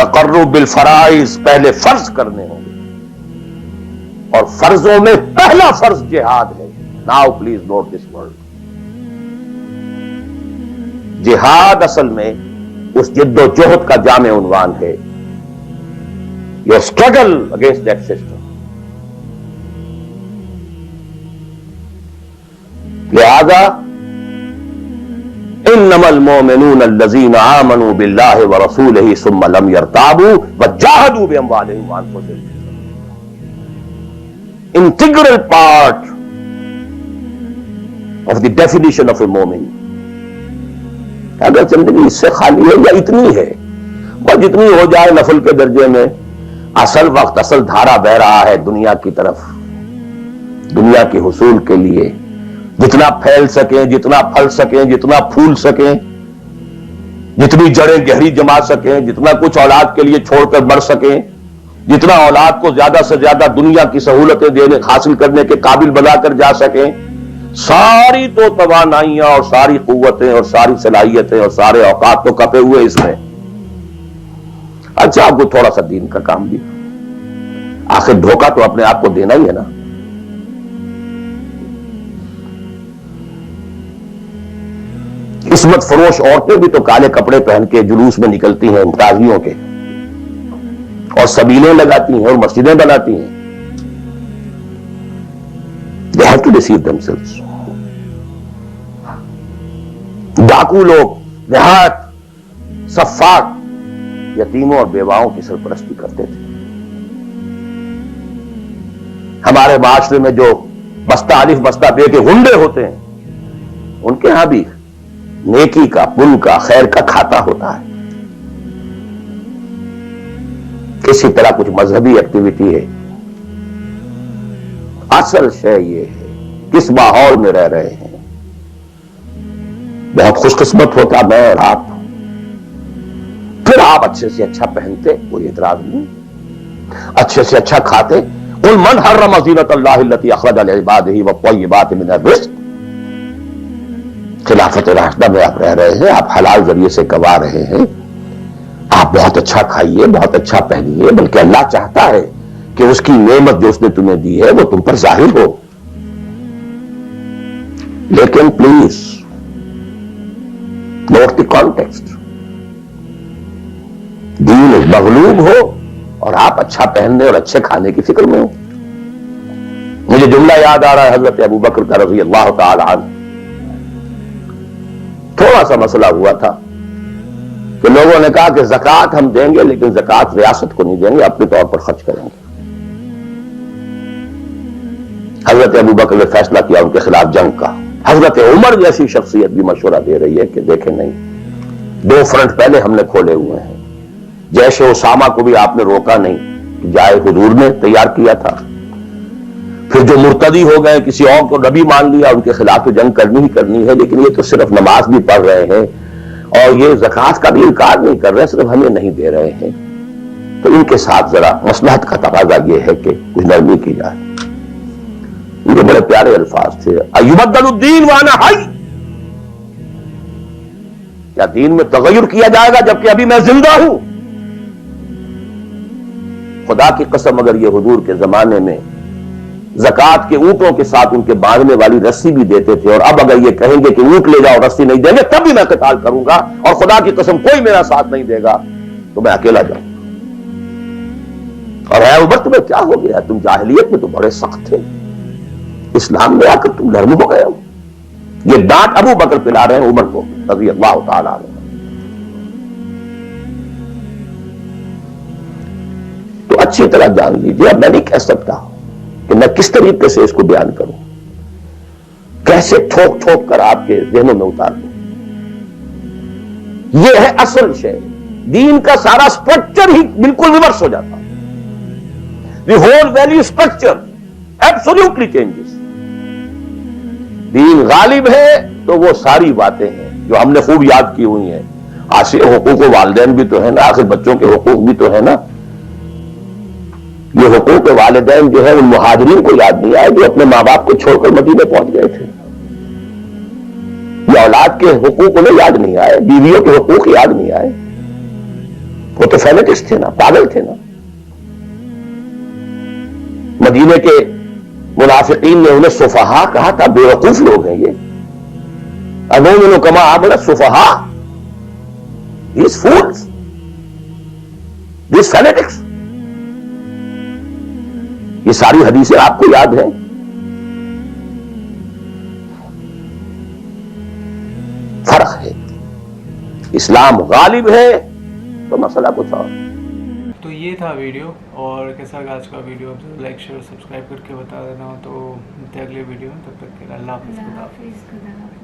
تقرب بالفرائض، پہلے فرض کرنے ہوں گے، اور فرضوں میں پہلا فرض جہاد ہے. Now please note this word. جہاد اصل میں اس جد و جہد کا جامع عنوان ہے. Your struggle against that system. لہذا انما المؤمنون الذين آمنوا بالله ورسوله ثم لم يرتابوا وجاهدوا باموالهم وانفسهم. Integral part of the definition of a مومن. اگر زندگی اس سے خالی ہے یا اتنی ہے، بس جتنی ہو جائے نفل کے درجے میں، اصل وقت اصل دھارا بہ رہا ہے دنیا کی طرف، دنیا کے حصول کے لیے. جتنا پھیل سکیں، جتنا پھل سکیں، جتنا پھول سکیں، جتنی جڑیں گہری جما سکیں، جتنا کچھ اولاد کے لیے چھوڑ کر بڑھ سکیں، جتنا اولاد کو زیادہ سے زیادہ دنیا کی سہولتیں دینے حاصل کرنے کے قابل بنا کر جا سکیں، ساری تو توانائیاں اور ساری قوتیں اور ساری صلاحیتیں اور سارے اوقات تو کپے ہوئے اس میں. اچھا آپ کو تھوڑا سا دین کا کام بھی، آخر دھوکہ تو اپنے آپ کو دینا ہی ہے نا. قسمت فروش عورتیں بھی تو کالے کپڑے پہن کے جلوس میں نکلتی ہیں تازیوں کے، اور سبیلیں لگاتی ہیں اور مسجدیں بناتی ہیں. They have to deceive themselves. ڈاکو لوگ دیہات صفات یتیموں اور بیواؤں کی سرپرستی کرتے تھے. ہمارے معاشرے میں جو بستہ الف بستہ بے کے گنڈے ہوتے ہیں، ان کے ہاں بھی نیکی کا، پن کا، خیر کا کھاتا ہوتا ہے. کسی طرح کچھ مذہبی ایکٹیویٹی ہے. اصل شے یہ ہے کس ماحول میں رہ رہے ہیں. بہت خوش قسمت ہوتا میں اور آپ، پھر آپ اچھے سے اچھا پہنتے، کوئی اعتراض نہیں، اچھے سے اچھا کھاتے. قل من حرم زینۃ اللہ التی اخرج لعبادہ والطیبات من الرزق. خلافت راشدہ میں آپ رہ رہے ہیں، آپ حلال ذریعے سے کما رہے ہیں، آپ بہت اچھا کھائیے، بہت اچھا پہنیے، بلکہ اللہ چاہتا ہے کہ اس کی نعمت جو اس نے تمہیں دی ہے وہ تم پر ظاہر ہو. لیکن پلیز نوٹ دی کانٹیکسٹ. دین مغلوب ہو اور آپ اچھا پہننے اور اچھے کھانے کی فکر میں ہو. مجھے جملہ یاد آ رہا ہے حضرت ابو بکر کا رضی اللہ تعالی عنہ. تھوڑا سا مسئلہ ہوا تھا کہ لوگوں نے کہا کہ زکوٰۃ ہم دیں گے لیکن زکوٰۃ ریاست کو نہیں دیں گے، اپنے طور پر خرچ کریں گے. حضرت ابو بکر نے فیصلہ کیا ان کے خلاف جنگ کا. حضرت عمر جیسی شخصیت بھی مشورہ دے رہی ہے کہ دیکھیں نہیں، دو فرنٹ پہلے ہم نے کھولے ہوئے ہیں. جیش اسامہ کو بھی آپ نے روکا نہیں کہ جائے، حضور نے تیار کیا تھا. پھر جو مرتدی ہو گئے، کسی اور کو نبی مان لیا، ان کے خلاف تو جنگ کرنی ہی کرنی ہے. لیکن یہ تو صرف نماز بھی پڑھ رہے ہیں اور یہ زکوٰۃ کا بھی انکار نہیں کر رہے، صرف ہمیں نہیں دے رہے ہیں. تو ان کے ساتھ ذرا مصلحت کا تقاضا یہ ہے کہ کچھ نرمی کی جائے. ان کے بڑے پیارے الفاظ تھے، ایبدل الدین وانا حی. کیا دین میں تغیر کیا جائے گا جبکہ ابھی میں زندہ ہوں؟ خدا کی قسم اگر یہ حضور کے زمانے میں زکوٰۃ کے اونٹوں کے ساتھ ان کے باندھنے والی رسی بھی دیتے تھے، اور اب اگر یہ کہیں گے کہ اونٹ لے جاؤ رسی نہیں دیں گے، تب بھی میں قتال کروں گا، اور خدا کی قسم کوئی میرا ساتھ نہیں دے گا تو میں اکیلا جاؤں. اور اے عمر تمہیں کیا ہو گیا؟ تم جاہلیت میں تو بڑے سخت تھے، اسلام میں آ کر تم نرم ہو گئے ہو. یہ ڈانٹ ابو بکر پلا رہے ہیں عمر کو رضی اللہ تعالیٰ عنہ. تو اچھی طرح جان لیجیے، اب میں نہیں کہہ سکتا کہ میں کس طریقے سے اس کو بیان کروں، کیسے ٹھوک ٹھوک کر آپ کے ذہنوں میں اتار دوں. یہ ہے اصل شے. دین کا سارا سٹرکچر ہی بالکل ریورس ہو جاتا. The whole value structure absolutely changes. Then غالب ہے تو وہ ساری باتیں ہیں جو ہم نے خوب یاد کی ہوئی ہیں. حقوق والدین بھی تو ہے نا، آخر بچوں کے حقوق بھی تو ہے نا. یہ حقوق والدین جو ہے ان مہاجرین کو یاد نہیں آئے جو اپنے ماں باپ کو چھوڑ کر مدینے پہنچ گئے تھے. یہ اولاد کے حقوق انہیں یاد نہیں آئے، بیویوں کے حقوق یاد نہیں آئے. وہ تو فینیٹکس تھے نا، پاگل تھے نا. مدینے کے منافقین نے انہیں سفہا کہا تھا، بے وقوف لوگ ہیں یہ. انہوں کما آمن سفہا، these fools, these fanatics. یہ ساری حدیثیں آپ کو یاد ہیں. فرق ہے، اسلام غالب ہے تو مسئلہ کچھ اور. تو یہ تھا ویڈیو، اور کیسا لگا آج کا ویڈیو لائک شیئر سبسکرائب کر کے بتا دینا. تو ملتے ہیں اگلے ویڈیو میں، تب تک کے لیے اللہ حافظ. خدا حافظ.